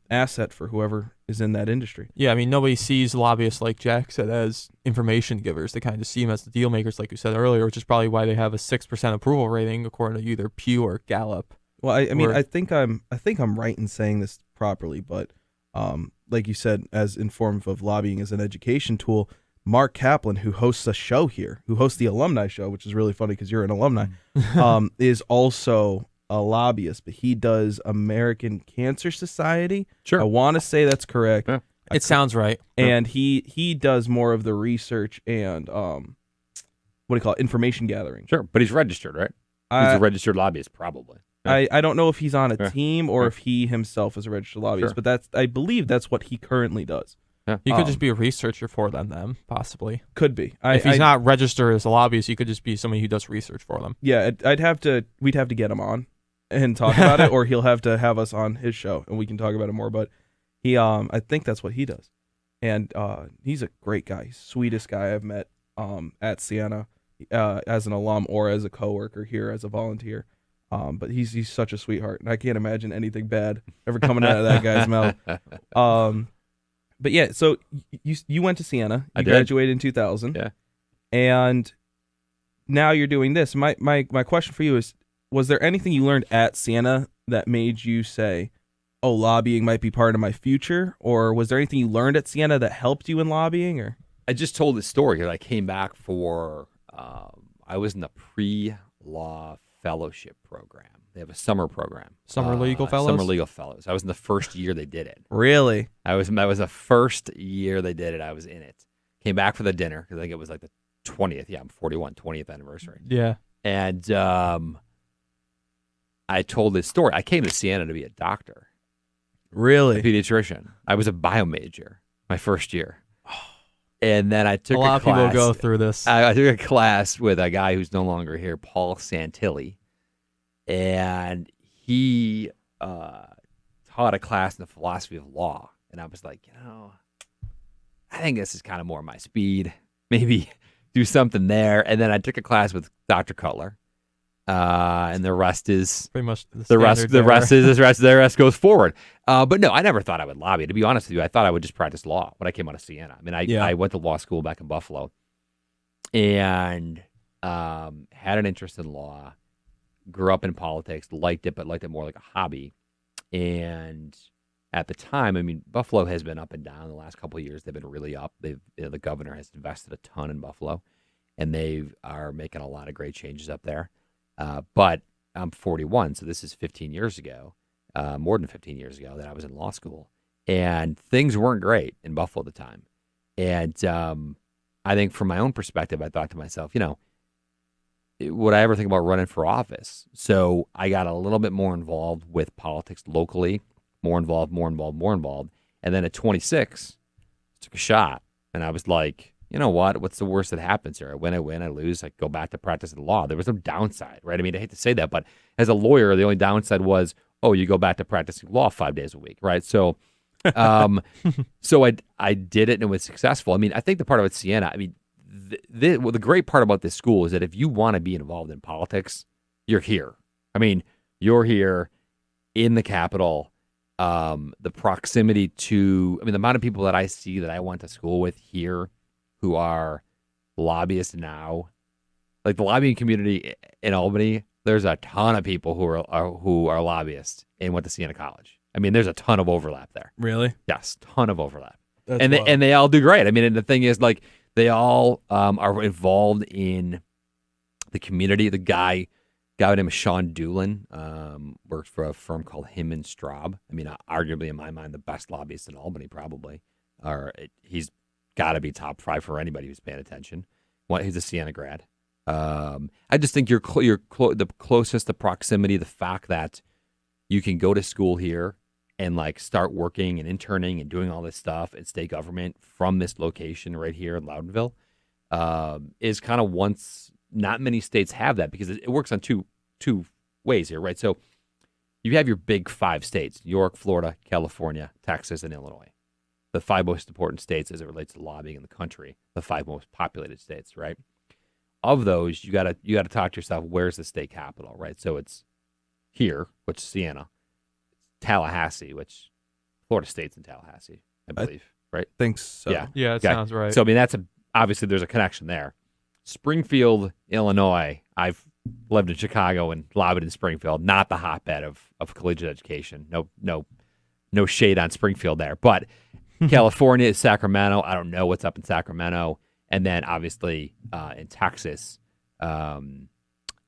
asset for whoever is in that industry. Yeah, I mean, nobody sees lobbyists, like Jack said, as information givers. They kind of see them as the deal makers, like you said earlier, which is probably why they have a 6% approval rating, according to either Pew or Gallup. Well, I mean, I think I'm right in saying this properly, but like you said, as in form of lobbying as an education tool, Mark Kaplan, who hosts a show here, who hosts the alumni show, which is really funny because you're an alumni, is also a lobbyist, but he does American Cancer Society. Sure. I want to say that's correct. Yeah. It sounds right. And he does more of the research and information gathering. Sure, but he's registered, right? He's a registered lobbyist, probably. I don't know if he's on a Yeah. team or if he himself is a registered lobbyist, Sure. but I believe that's what he currently does. Yeah. He could just be a researcher for them, possibly. Could be. If he's not registered as a lobbyist, he could just be somebody who does research for them. Yeah, we'd have to get him on and talk about it, or he'll have to have us on his show and we can talk about it more. But he, I think that's what he does. And he's a great guy. He's the sweetest guy I've met at Siena as an alum or as a coworker here as a volunteer. But he's such a sweetheart, and I can't imagine anything bad ever coming out of that guy's mouth. But yeah, so you went to Siena. You graduated in 2000. Yeah. And now you're doing this. My question for you is, was there anything you learned at Siena that made you say, oh, lobbying might be part of my future? Or was there anything you learned at Siena that helped you in lobbying? Or I just told this story because I came back for, I was in the pre-law fellowship program. They have a summer program. Summer Legal Fellows? Summer Legal Fellows. I was in the first year they did it. Really? I was the first year they did it. I was in it. Came back for the dinner because I think it was like the 20th. Yeah, I'm 41, 20th anniversary. Yeah. And I told this story. I came to Siena to be a doctor. Really? A pediatrician. I was a bio major my first year. And then I took a lot of class. people go through this. I took a class with a guy who's no longer here, Paul Santilli. And he taught a class in the philosophy of law. And I was like, I think this is kind of more my speed. Maybe do something there. And then I took a class with Dr. Cutler. And the rest is pretty much the rest goes forward. But no, I never thought I would lobby. To be honest with you, I thought I would just practice law when I came out of Siena. I mean, I went to law school back in Buffalo, and had an interest in law. Grew up in politics, liked it, but liked it more like a hobby. And at the time, I mean, Buffalo has been up and down the last couple of years. They've been really up. The governor has invested a ton in Buffalo, and they are making a lot of great changes up there. But I'm 41, so this is 15 years ago, more than 15 years ago that I was in law school. And things weren't great in Buffalo at the time. And I think from my own perspective, I thought to myself, would I ever think about running for office? So I got a little bit more involved with politics locally, more involved. And then at 26, took a shot. And I was like, you know what? What's the worst that happens here? I win, I lose. I go back to practicing law. There was no downside, right? I mean, I hate to say that, but as a lawyer, the only downside was, you go back to practicing law 5 days a week, right? So, so I did it and it was successful. I mean, I think the part about Siena, I mean, the great part about this school is that if you want to be involved in politics, you're here. I mean, you're here in the Capitol. The proximity to, the amount of people that I see that I went to school with here who are lobbyists now, like the lobbying community in Albany, there's a ton of people who are lobbyists and went to Siena College. I mean, there's a ton of overlap there. Really? Yes, ton of overlap. That's and wild. they all do great. I mean, and the thing is, like, they all are involved in the community. The guy by the name of Sean Doolin works for a firm called Him & Straub. I mean, arguably in my mind, the best lobbyist in Albany, probably. He's got to be top 5 for anybody who's paying attention. He's a Siena grad. I just think the closest, the proximity, the fact that you can go to school here and like start working and interning and doing all this stuff in state government from this location right here in Loudonville is kind of not many states have that because it works on two ways here, right? So you have your big 5 states: New York, Florida, California, Texas, and Illinois. The 5 most important states as it relates to lobbying in the country, the 5 most populated states, right? Of those, you gotta talk to yourself, where's the state capital, right? So it's here, which is Siena, Tallahassee, which Florida State's in Tallahassee, I believe, right? Think so. Yeah, it sounds right. So obviously there's a connection there. Springfield, Illinois. I've lived in Chicago and lobbied in Springfield, not the hotbed of collegiate education. No shade on Springfield there, but California is Sacramento. I don't know what's up in Sacramento. And then obviously in Texas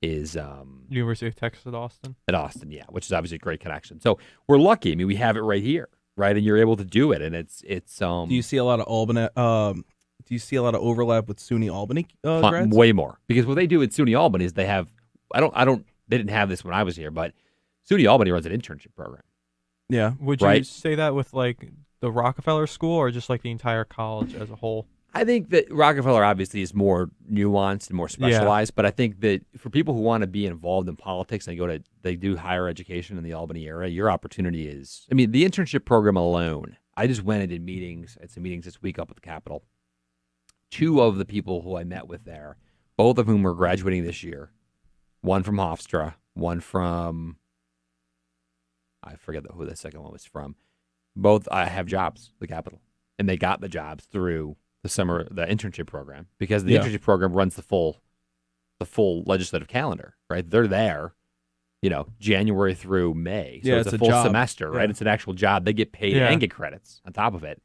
is University of Texas at Austin. At Austin, yeah, which is obviously a great connection. So we're lucky. I mean, we have it right here, right? And you're able to do it. And it's Do you see a lot of Albany? Do you see a lot of overlap with SUNY Albany grads? Way more, because what they do at SUNY Albany is they have they didn't have this when I was here, but SUNY Albany runs an internship program. Yeah. Would you say that with like the Rockefeller School or just like the entire college as a whole? I think that Rockefeller obviously is more nuanced and more specialized, but I think that for people who want to be involved in politics and they do higher education in the Albany area, your opportunity is, I mean, the internship program alone, I just went and did meetings. I had some meetings this week up at the Capitol. 2 of the people who I met with there, both of whom are graduating this year, one from Hofstra, one from, I forget who the second one was from. Both have jobs at the Capitol, and they got the jobs through the internship program, because the internship program runs the full legislative calendar, right? They're there, January through May. So it's a full semester, right? It's an actual job. They get paid and get credits on top of it.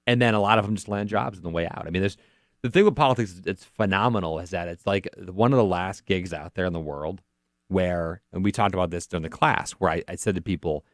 And then a lot of them just land jobs on the way out. I mean, the thing with politics, it's phenomenal, is that it's like one of the last gigs out there in the world where, and we talked about this during the class, where I said to people,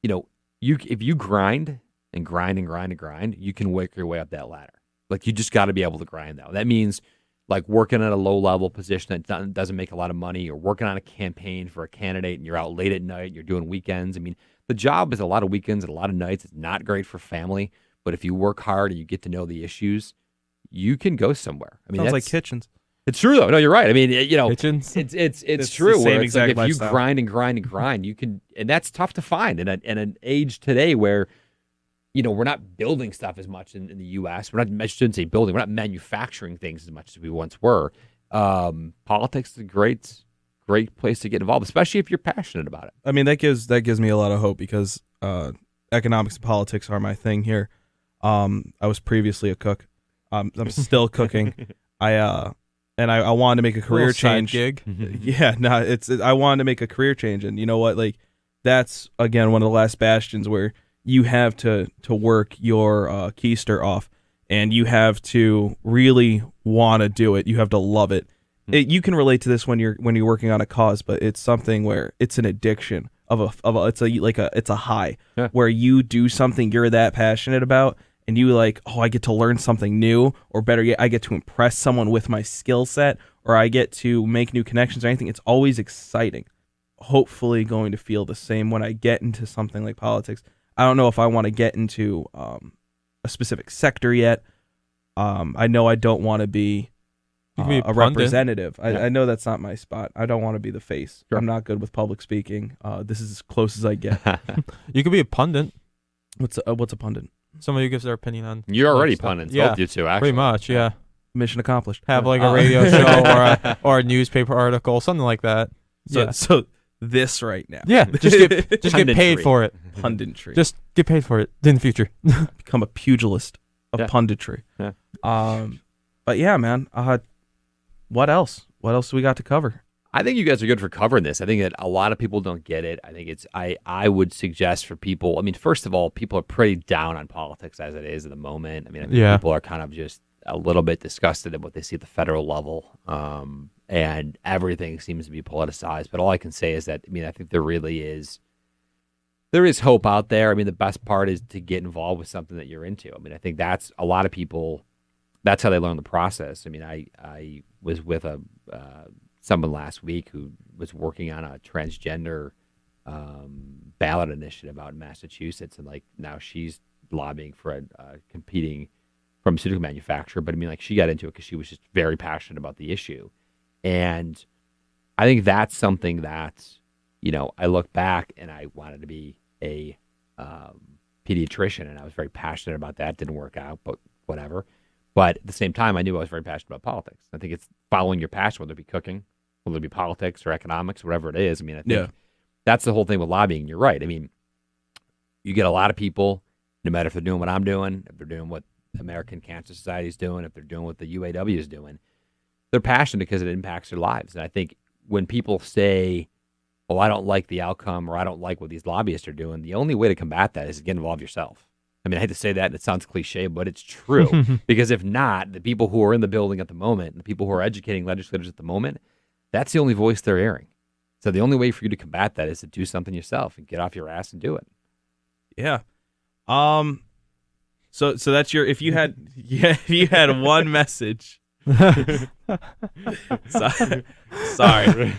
if you grind and grind and grind and grind, you can work your way up that ladder. Like, you just got to be able to grind, though. That means like working at a low-level position that doesn't make a lot of money, or working on a campaign for a candidate and you're out late at night, you're doing weekends. I mean, the job is a lot of weekends and a lot of nights. It's not great for family, but if you work hard and you get to know the issues, you can go somewhere. I mean, sounds like Kitchens. It's true, though. No, you're right. I mean, Kitchens. It's true. The same exact if lifestyle. you grind and grind and grind, you can, and that's tough to find in an age today where, we're not building stuff as much in the U.S. I shouldn't say building. We're not manufacturing things as much as we once were. Politics is a great place to get involved, especially if you're passionate about it. I mean, that gives me a lot of hope, because economics and politics are my thing here. I was previously a cook. I'm still cooking. I wanted to make a career change. Gig. Yeah, no, I wanted to make a career change, and you know what? Like, that's again one of the last bastions where you have to work your keister off, and you have to really want to do it. You have to love it. You can relate to this when you're working on a cause, but it's something where it's an addiction it's a high where you do something you're that passionate about, and you like, oh, I get to learn something new, or better yet, I get to impress someone with my skill set, or I get to make new connections or anything. It's always exciting. Hopefully going to feel the same when I get into something like politics. I don't know if I want to get into a specific sector yet. I know I don't want to be a representative. I know that's not my spot. I don't want to be the face. Sure. I'm not good with public speaking. This is as close as I get. You could be a pundit. What's a pundit? Somebody who gives their opinion on. You're already pundits. Yeah, both you two, actually. pretty much. Yeah. Mission accomplished. Have like a radio show or a newspaper article, something like that. So this right now. Yeah, just get paid for it. Punditry. Just get paid for it in the future. Become a pugilist of punditry. Yeah. But yeah, man. What else? What else do we got to cover? I think you guys are good for covering this. I think that a lot of people don't get it. I think I would suggest for people, I mean, first of all, people are pretty down on politics as it is at the moment. I mean, I think people are kind of just a little bit disgusted at what they see at the federal level. And everything seems to be politicized. But all I can say is that, I mean, I think there is hope out there. I mean, the best part is to get involved with something that you're into. I mean, I think that's a lot of people, that's how they learn the process. I mean, I was with someone last week who was working on a transgender ballot initiative out in Massachusetts, and like now she's lobbying for a competing pharmaceutical manufacturer. But I mean, like, she got into it because she was just very passionate about the issue. And I think that's something that, I look back and I wanted to be a pediatrician, and I was very passionate about that. Didn't work out, but whatever. But at the same time, I knew I was very passionate about politics. I think it's following your passion, whether it be cooking, whether it be politics or economics, whatever it is. I mean, I think that's the whole thing with lobbying. You're right. I mean, you get a lot of people, no matter if they're doing what I'm doing, if they're doing what American Cancer Society is doing, if they're doing what the UAW is doing, they're passionate because it impacts their lives. And I think when people say, oh, I don't like the outcome, or I don't like what these lobbyists are doing, the only way to combat that is to get involved yourself. I mean, I hate to say that, and it sounds cliche, but it's true. Because if not, the people who are in the building at the moment, the people who are educating legislators at the moment, that's the only voice they're hearing. So the only way for you to combat that is to do something yourself and get off your ass and do it. Yeah. So that's your, if you had one message. Sorry.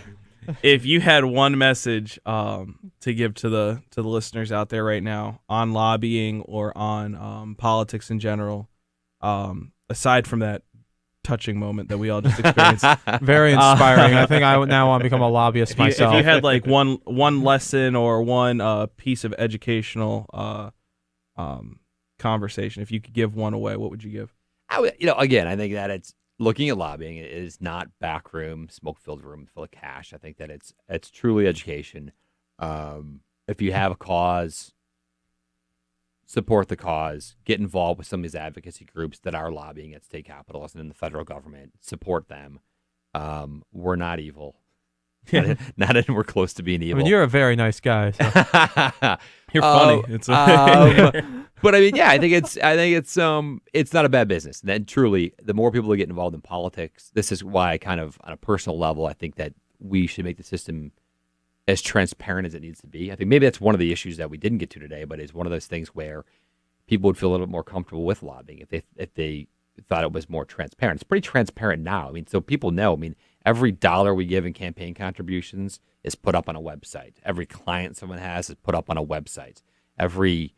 if you had one message to give to the listeners out there right now on lobbying or on politics in general, aside from that touching moment that we all just experienced, Very inspiring. I think I now want to become a lobbyist if myself. you had like one lesson or one piece of educational conversation, if you could give one away, what would you give? I would, again, I think that it's looking at lobbying. It is not backroom, smoke-filled room full of cash. I think that it's truly education. If you have a cause, support the cause. Get involved with some of these advocacy groups that are lobbying at state capitals and in the federal government. Support them. We're not evil. Not anywhere close to being evil. I mean, you're a very nice guy. So. You're funny. But I mean, yeah, I think it's not a bad business. And then truly, the more people that get involved in politics, this is why I kind of, on a personal level, I think that we should make the system as transparent as it needs to be. I think maybe that's one of the issues that we didn't get to today, but it's one of those things where people would feel a little bit more comfortable with lobbying if they thought it was more transparent. It's pretty transparent now. I mean, so people know. I mean, every dollar we give in campaign contributions is put up on a website. Every client someone has is put up on a website. Everything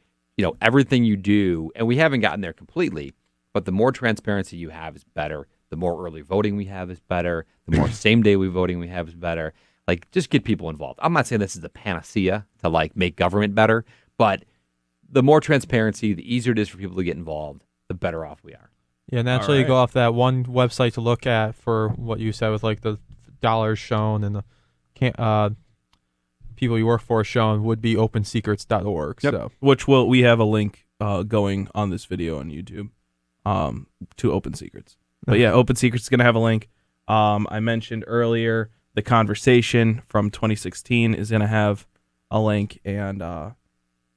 you do, and we haven't gotten there completely, but the more transparency you have is better. The more early voting we have is better. The more same-day voting we have is better. Like, just get people involved. I'm not saying this is the panacea to, like, make government better, but the more transparency, the easier it is for people to get involved, the better off we are. Yeah, naturally you go off that one website to look at for what you said with, like, the dollars shown and the people you work for shown would be opensecrets.org. Yep. So, which we have a link going on this video on YouTube to Open Secrets. But yeah, Open Secrets is going to have a link. I mentioned earlier the conversation from 2016 is going to have a link, and I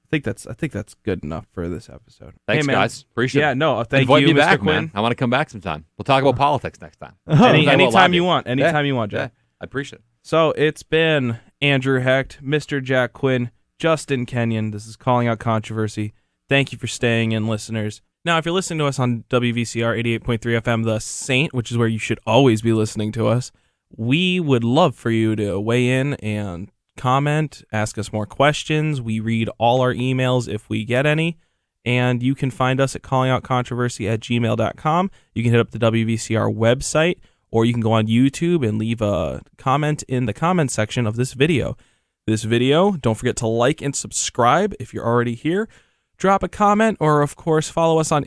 think that's good enough for this episode. Thanks, guys. Appreciate it. Yeah, no, thank Invite you, me Mr. back, Quinn. man. I want to come back sometime. We'll talk about politics next time. Anytime you want. Anytime you want, Yeah, Jack. I appreciate it. So it's been Andrew Hecht, Mr. Jack Quinn, Justin Kenyon. This is Calling Out Controversy. Thank you for staying in, listeners. Now, if you're listening to us on WVCR 88.3 FM, The Saint, which is where you should always be listening to us, we would love for you to weigh in and comment, ask us more questions. We read all our emails if we get any. And you can find us at callingoutcontroversy@gmail.com. You can hit up the WVCR website, or you can go on YouTube and leave a comment in the comment section of this video. Don't forget to like and subscribe if you're already here. Drop a comment, or, of course, follow us on